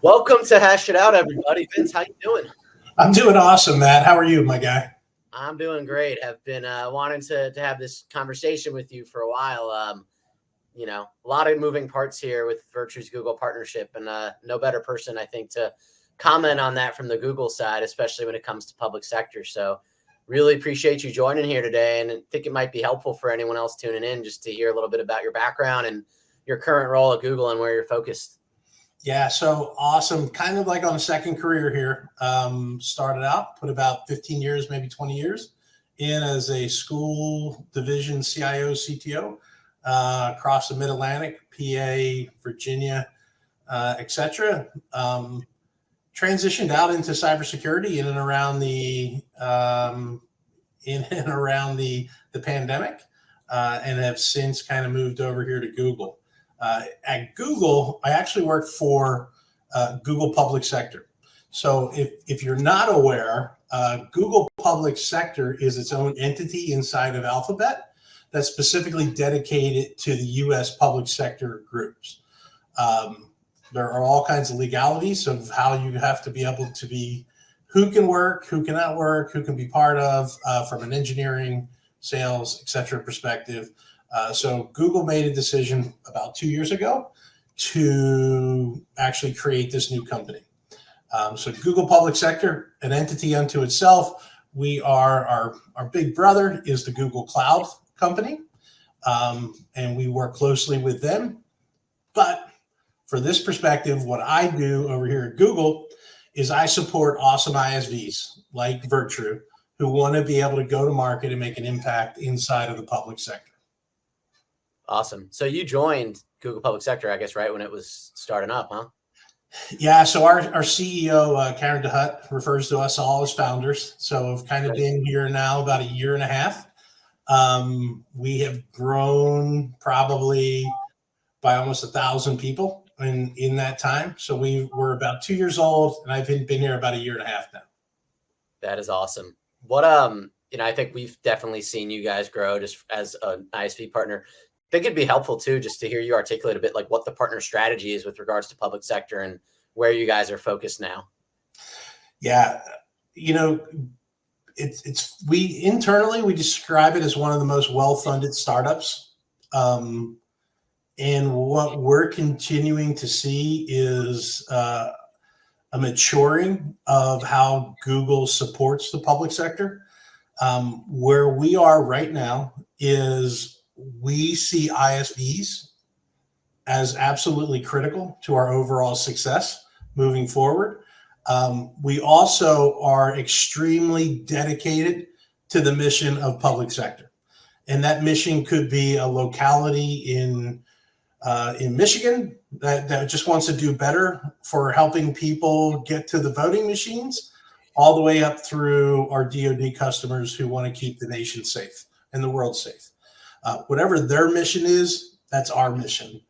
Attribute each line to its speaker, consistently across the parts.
Speaker 1: Welcome to Hash It Out, everybody. Vince, how you doing?
Speaker 2: I'm doing awesome, Matt. How are you, my guy?
Speaker 1: I'm doing great. Have been wanting to have this conversation with you for a while. A lot of moving parts here with Virtue's Google partnership, and no better person, I think, to comment on that from the Google side, especially when it comes to public sector. So, really appreciate you joining here today, and I think it might be helpful for anyone else tuning in just to hear a little bit about your background and your current role at Google and where you're focused.
Speaker 2: Yeah, so awesome. Kind of like on a second career here. Started out, put about 15 years, maybe 20 years in as a school division CIO, CTO across the Mid Atlantic, PA, Virginia, etc. Transitioned out into cybersecurity in and around the pandemic, and have since kind of moved over here to Google. At Google, I actually work for Google Public Sector. So if you're not aware, Google Public Sector is its own entity inside of Alphabet that's specifically dedicated to the U.S. public sector groups. There are all kinds of legalities of how you have to be able to be, who can work, who cannot work, who can be part of from an engineering, sales, et cetera perspective. So Google made a decision about 2 years ago to actually create this new company. So Google Public Sector, an entity unto itself. We are our big brother is the Google Cloud company, and we work closely with them. But for this perspective, what I do over here at Google is I support awesome ISVs like Virtue who want to be able to go to market and make an impact inside of the public sector.
Speaker 1: Awesome. So you joined Google Public Sector, I guess, right when it was starting up, huh?
Speaker 2: Yeah. So our CEO, Karen DeHut, refers to us all as founders. So I've kind of been here now about a year and a half. We have grown probably by almost 1,000 people in that time. So we're about 2 years old, and I've been here about a year and a half now.
Speaker 1: That is awesome. What I think we've definitely seen you guys grow just as an ISV partner. I think it'd be helpful too, just to hear you articulate a bit like what the partner strategy is with regards to public sector and where you guys are focused now.
Speaker 2: Yeah, we internally we describe it as one of the most well-funded startups. And what we're continuing to see is a maturing of how Google supports the public sector. Where we are right now is we see ISVs as absolutely critical to our overall success moving forward. We also are extremely dedicated to the mission of public sector. And that mission could be a locality in Michigan that just wants to do better for helping people get to the voting machines, all the way up through our DoD customers who want to keep the nation safe and the world safe. Whatever their mission is, that's our mission.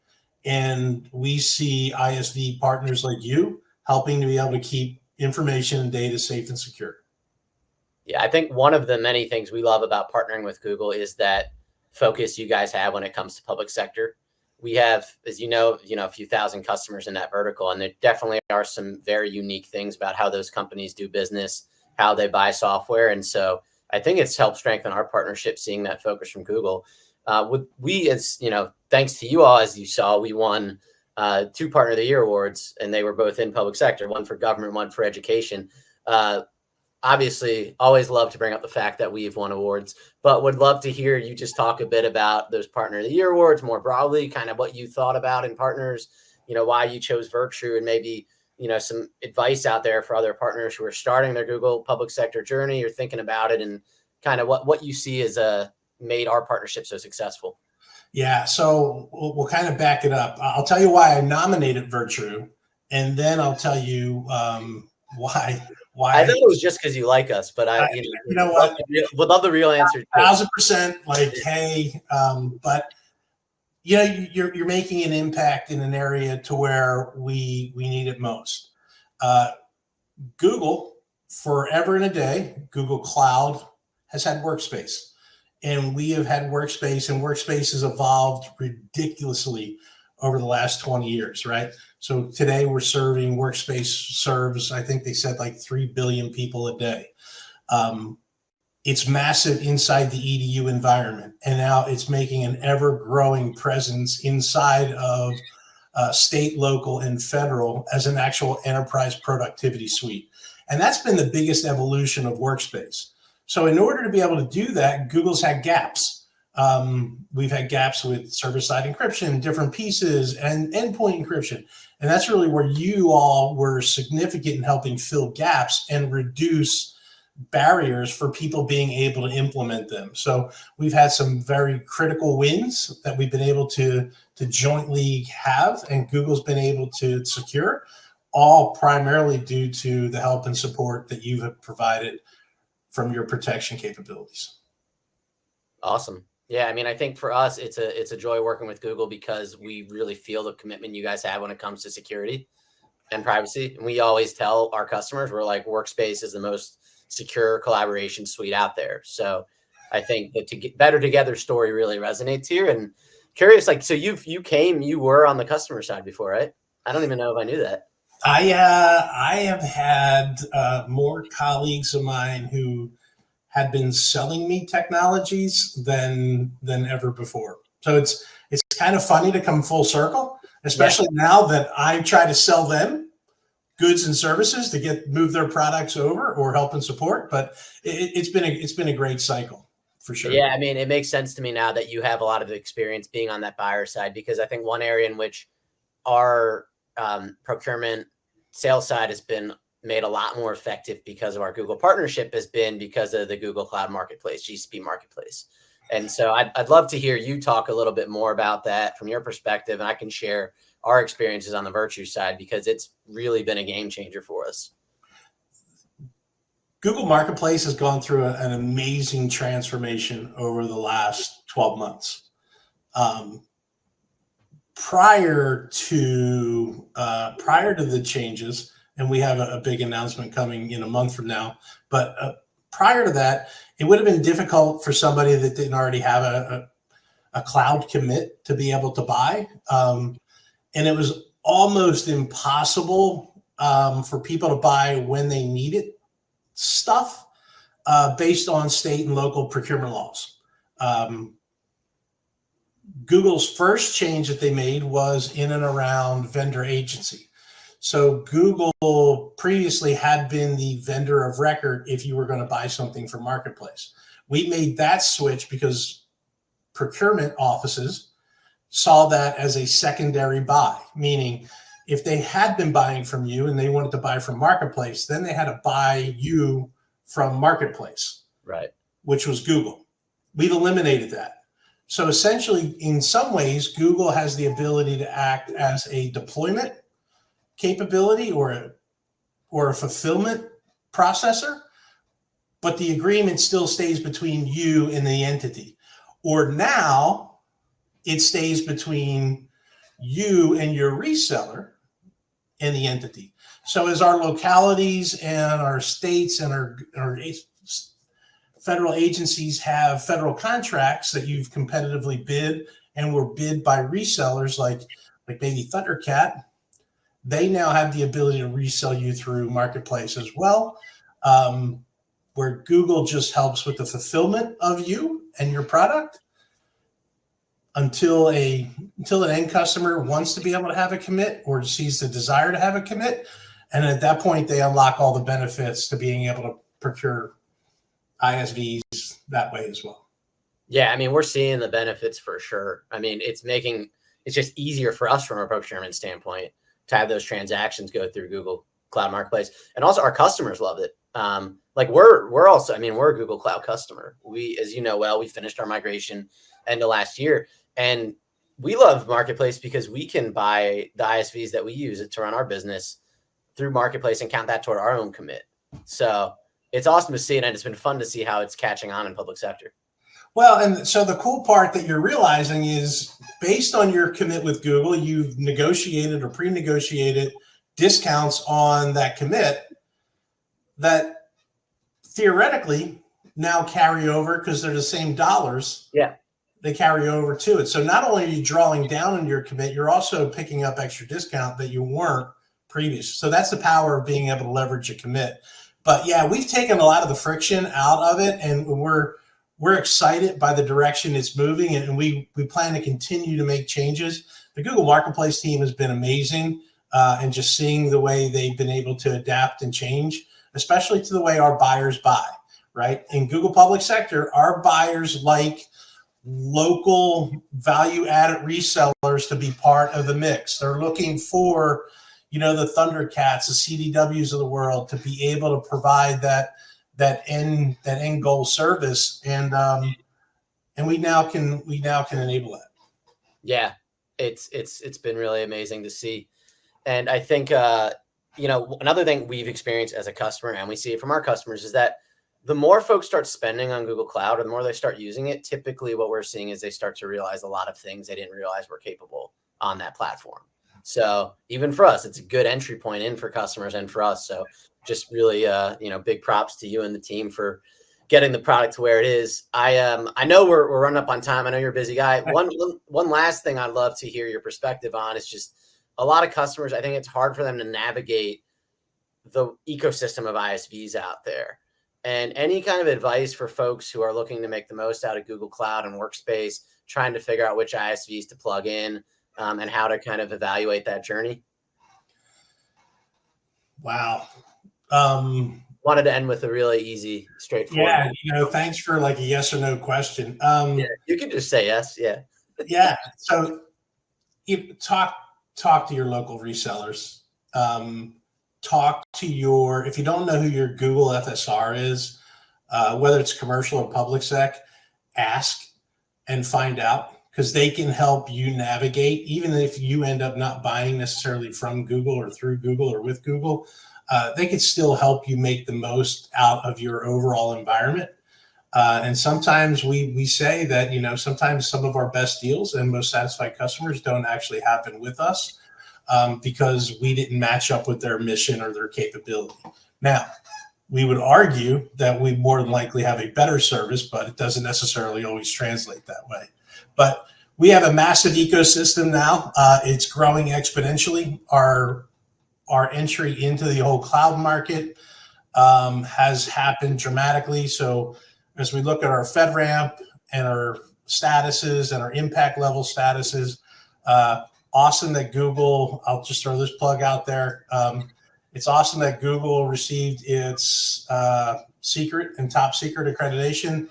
Speaker 2: And we see ISV partners like you helping to be able to keep information and data safe and secure.
Speaker 1: Yeah, I think one of the many things we love about partnering with Google is that focus you guys have when it comes to public sector. We have, as you know, a few thousand customers in that vertical, and there definitely are some very unique things about how those companies do business, how they buy software. And so I think it's helped strengthen our partnership, seeing that focus from Google. Thanks to you all, as you saw, we won 2 Partner of the Year awards, and they were both in public sector, one for government, one for education. Obviously, always love to bring up the fact that we've won awards, but would love to hear you just talk a bit about those Partner of the Year awards more broadly, kind of what you thought about in partners, why you chose Virtue, and maybe, some advice out there for other partners who are starting their Google public sector journey or thinking about it, and kind of what you see as made our partnership so successful.
Speaker 2: Yeah, so we'll kind of back it up. I'll tell you why I nominated Virtue, and then I'll tell you why.
Speaker 1: I thought it was just because you like us, but
Speaker 2: you know what?
Speaker 1: Would love the real answer.
Speaker 2: 1,000%. Like, hey, but you're making an impact in an area to where we need it most. Google, forever and a day, Google Cloud has had Workspace. And we have had Workspace, and Workspace has evolved ridiculously over the last 20 years, right? So today we're serving Workspace serves, I think they said like 3 billion people a day. It's massive inside the EDU environment. And now it's making an ever growing presence inside of state, local, and federal as an actual enterprise productivity suite. And that's been the biggest evolution of Workspace. So in order to be able to do that, Google's had gaps. We've had gaps with server-side encryption, different pieces, and endpoint encryption. And that's really where you all were significant in helping fill gaps and reduce barriers for people being able to implement them. So we've had some very critical wins that we've been able to jointly have, and Google's been able to secure, all primarily due to the help and support that you have provided from your protection capabilities.
Speaker 1: Awesome. Yeah, I mean, I think for us, it's a joy working with Google because we really feel the commitment you guys have when it comes to security and privacy. And we always tell our customers, we're like, Workspace is the most secure collaboration suite out there. So I think the Better Together story really resonates here. And curious, like, so you were on the customer side before, right? I don't even know if I knew that.
Speaker 2: I have had more colleagues of mine who had been selling me technologies than ever before. So it's kind of funny to come full circle, especially now that I try to sell them goods and services to move their products over or help and support. But it's been a great cycle for sure.
Speaker 1: Yeah, I mean, it makes sense to me now that you have a lot of experience being on that buyer side, because I think one area in which our procurement sales side has been made a lot more effective because of our Google partnership has been because of the Google Cloud Marketplace, GCP Marketplace. And so I'd love to hear you talk a little bit more about that from your perspective, and I can share our experiences on the Virtue side because it's really been a game changer for us.
Speaker 2: Google Marketplace has gone through an amazing transformation over the last 12 months. Prior to the changes, and we have a big announcement coming in a month from now, but prior to that, it would have been difficult for somebody that didn't already have a cloud commit to be able to buy. And it was almost impossible for people to buy when they needed stuff based on state and local procurement laws. Google's first change that they made was in and around vendor agency. So Google previously had been the vendor of record if you were going to buy something from Marketplace. We made that switch because procurement offices saw that as a secondary buy, meaning if they had been buying from you and they wanted to buy from Marketplace, then they had to buy you from Marketplace,
Speaker 1: right?
Speaker 2: Which was Google. We've eliminated that. So essentially, in some ways, Google has the ability to act as a deployment capability or a fulfillment processor, but the agreement still stays between you and the entity. Or now, it stays between you and your reseller and the entity. So as our localities and our states and our federal agencies have federal contracts that you've competitively bid and were bid by resellers like maybe Thundercat, they now have the ability to resell you through Marketplace as well, where Google just helps with the fulfillment of you and your product until an end customer wants to be able to have a commit or sees the desire to have a commit. And at that point, they unlock all the benefits to being able to procure ISVs that way as well.
Speaker 1: Yeah, I mean, we're seeing the benefits for sure. I mean, it's just easier for us from a procurement standpoint to have those transactions go through Google Cloud Marketplace. And also our customers love it. We're also, I mean, we're a Google Cloud customer. We, as you know, well, we finished our migration end of last year, and we love Marketplace because we can buy the ISVs that we use to run our business through Marketplace and count that toward our own commit. So it's awesome to see it, and it's been fun to see how it's catching on in public sector.
Speaker 2: Well, and so the cool part that you're realizing is based on your commit with Google, you've negotiated or pre-negotiated discounts on that commit that theoretically now carry over because they're the same dollars.
Speaker 1: Yeah.
Speaker 2: they carry over to it. So not only are you drawing down on your commit, you're also picking up extra discount that you weren't previous. So that's the power of being able to leverage a commit. But yeah, we've taken a lot of the friction out of it, and we're excited by the direction it's moving, and we plan to continue to make changes. The Google Marketplace team has been amazing, and just seeing the way they've been able to adapt and change, especially to the way our buyers buy, right? In Google Public Sector, our buyers like local value-added resellers to be part of the mix. They're looking for, the Thundercats, the CDWs of the world to be able to provide that end goal service, and we now can enable that.
Speaker 1: Yeah, it's been really amazing to see. And I think another thing we've experienced as a customer, and we see it from our customers, is that the more folks start spending on Google Cloud, or the more they start using it, typically what we're seeing is they start to realize a lot of things they didn't realize were capable on that platform. So even for us, it's a good entry point in for customers and for us. So just really, big props to you and the team for getting the product to where it is. I know we're running up on time. I know you're a busy guy. One last thing I'd love to hear your perspective on is just a lot of customers. I think it's hard for them to navigate the ecosystem of ISVs out there. And any kind of advice for folks who are looking to make the most out of Google Cloud and Workspace, trying to figure out which ISVs to plug in, and how to kind of evaluate that journey?
Speaker 2: Wow.
Speaker 1: Wanted to end with a really easy, straightforward.
Speaker 2: Yeah, thanks for like a yes or no question.
Speaker 1: Yeah, you can just say yes. Yeah.
Speaker 2: Yeah. So you talk to your local resellers. Talk to if you don't know who your Google FSR is, whether it's commercial or public sec, ask and find out, because they can help you navigate, even if you end up not buying necessarily from Google or through Google or with Google. They could still help you make the most out of your overall environment. And sometimes we say that, sometimes some of our best deals and most satisfied customers don't actually happen with us, because we didn't match up with their mission or their capability. Now, we would argue that we more than likely have a better service, but it doesn't necessarily always translate that way. But we have a massive ecosystem now. It's growing exponentially. Our entry into the whole cloud market has happened dramatically. So as we look at our FedRAMP and our statuses and our impact level statuses, awesome that Google, I'll just throw this plug out there. It's awesome that Google received its secret and top secret accreditation,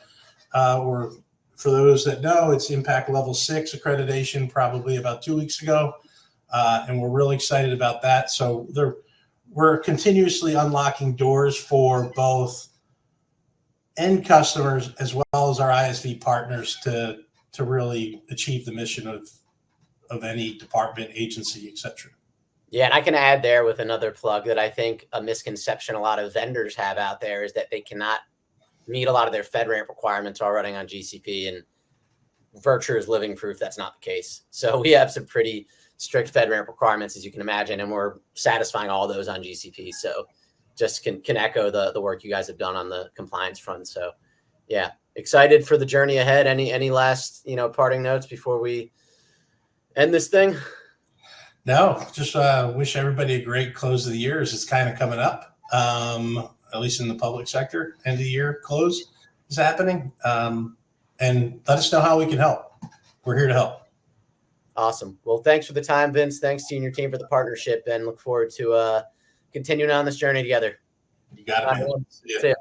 Speaker 2: or for those that know, it's impact level 6 accreditation, probably about 2 weeks ago. And we're really excited about that. So we're continuously unlocking doors for both end customers as well as our ISV partners to really achieve the mission of any department, agency, etc.
Speaker 1: Yeah, and I can add there with another plug that I think a misconception a lot of vendors have out there is that they cannot meet a lot of their FedRAMP requirements while running on GCP, and Virtr is living proof that's not the case. So we have some pretty strict FedRAMP requirements, as you can imagine, and we're satisfying all those on GCP. So just can echo the work you guys have done on the compliance front. So yeah, excited for the journey ahead. Any last, parting notes before we end this thing?
Speaker 2: No, just wish everybody a great close of the year, as it's kind of coming up, at least in the public sector. End of the year close is happening. And let us know how we can help. We're here to help.
Speaker 1: Awesome. Well, thanks for the time, Vince. Thanks to you and your team for the partnership, and look forward to continuing on this journey together.
Speaker 2: You got it, man.
Speaker 1: See ya.